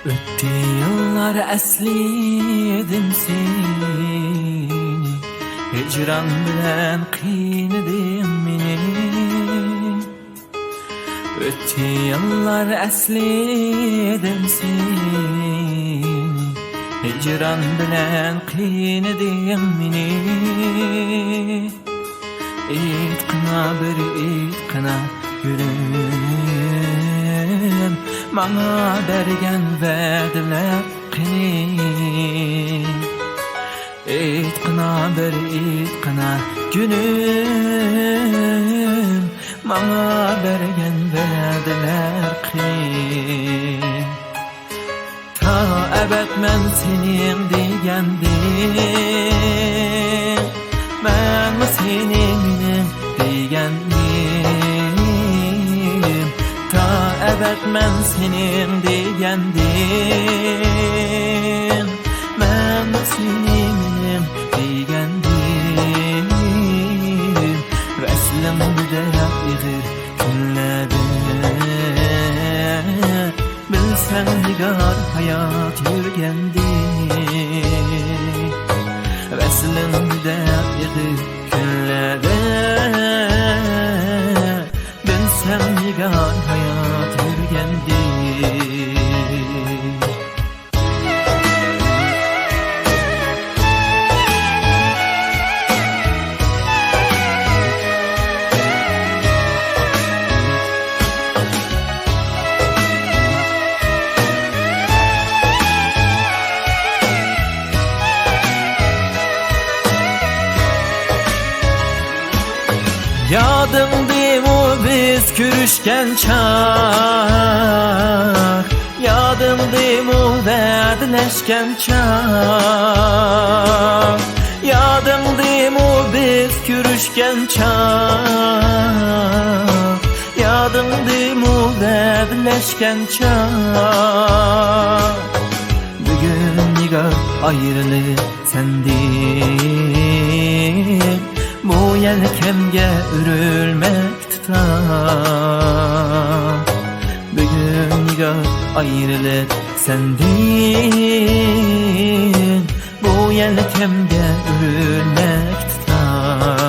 Öttü yıllar eslidim seni, hicran bilen kıynadım meni. Öttü yıllar eslidim seni, hicran bilen kıynadım meni. Etkina bir etkina gülüm, bana bergen verdiler kini. Etkina bir etkina gülüm, bana bergen verdiler kini. Ta ebed men senin degendim, ben mi senin degendim. Ta ebed men senin degendim, ben mi senin degendim. Veslim biderek yığır günlerde, bilsen nigar hayat yürgendi. Veslim biderek yığır günlerde, bilsen nigar hayat yürgendi. Yadımdayım biz kürüşken çağ, yadımdayım verdileşken çağ. Yadımdayım biz kürüşken çağ, yadımdayım verdileşken çağ. Bugün nigar ayrılık sendin, bu yelkemge ürülmek tutar. Bugün nigar ayrılık sendin, bu yelkemge ürülmek tutar.